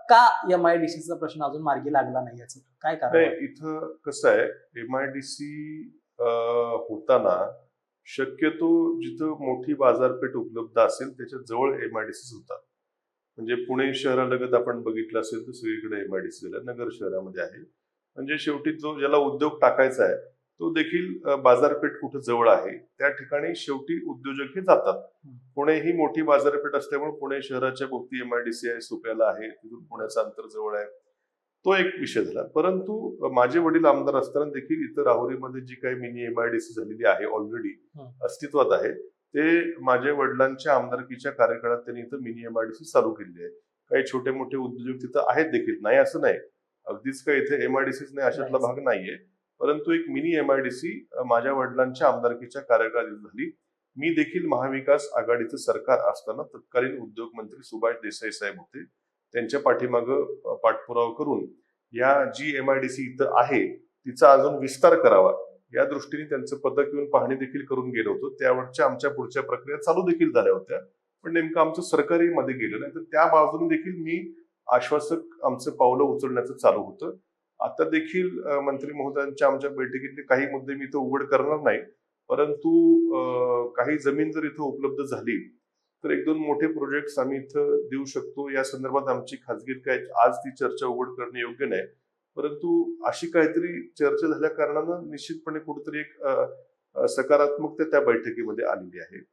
का एमआयडीसीचा प्रश्न अजून मार्गी लागला नाही, याचं काय कारण नाही, वाटतं? इथं कसं आहे, एमआयडीसी होताना शक्यतो जिथं मोठी बाजारपेठ उपलब्ध असेल त्याच्या जवळ एमआयडीसी होतात. म्हणजे पुणे शहरालगत आपण बघितलं असेल तर सगळीकडे एमआयडीसी झालं, नगर शहरामध्ये आहे. म्हणजे शेवटी जो ज्याला उद्योग टाकायचा आहे तो देखील बाजारपेठ कुठं जवळ आहे त्या ठिकाणी शेवटी उद्योजक हे जातात. पुणे ही मोठी बाजारपेठ असल्यामुळे पुणे शहराच्या भोवती एमआयडीसी आहे, सुप्याला आहे, तिथून पुण्याचं अंतर जवळ आहे. तो एक विषय झाला. परंतु माझे वडील आमदार असताना देखील इथं राहुरीमध्ये जी काही मिनी एमआयडीसी झालेली आहे, ऑलरेडी अस्तित्वात आहे, ते माझ्या वडिलांच्या आमदारकीच्या कार्यकाळात त्यांनी इथं मिनी एमआयडीसी चालू केली आहे. काही छोटे मोठे उद्योजक तिथं आहेत देखील, नाही असं नाही, अगदीच काही इथे एमआयडीसीच नाही अशातला भाग नाहीये. परंतु एक मिनी एमआयडीसी माझ्या वडिलांच्या आमदारकीच्या कार्यकाळात झाली. मी देखील महाविकास आघाडीचं सरकार असताना तत्कालीन उद्योग मंत्री सुभाष देसाई साहेब होते, त्यांच्या पाठीमागं पाठपुरावा करून या जी एमआयडीसी इथं आहे तिचा अजून विस्तार करावा या दृष्टीने त्यांचं पथक येऊन पाहणी देखील करून गेलो होतो. त्यावरच्या आमच्या पुढच्या प्रक्रिया चालू देखील झाल्या होत्या, पण नेमकं आमचं सरकारी मध्ये गेलं नाही, तर त्या बाजूने देखील मी आश्वासक आमचं पावलं उचलण्याचं चालू होतं. आता देखील मंत्री महोदयांच्या आमच्या बैठकीतले काही मुद्दे मी इथं उघड करणार नाही, परंतु काही जमीन जर इथं उपलब्ध झाली तर एक दोन मोठे प्रोजेक्ट्स आम्ही इथं देऊ शकतो. या संदर्भात आमची खाजगीत काय आज ती चर्चा उघड करणे योग्य नाही, परंतु अशी काहीतरी चर्चा झाल्या कारणानं निश्चितपणे कुठेतरी एक सकारात्मकता त्या बैठकीमध्ये आलेली आहे.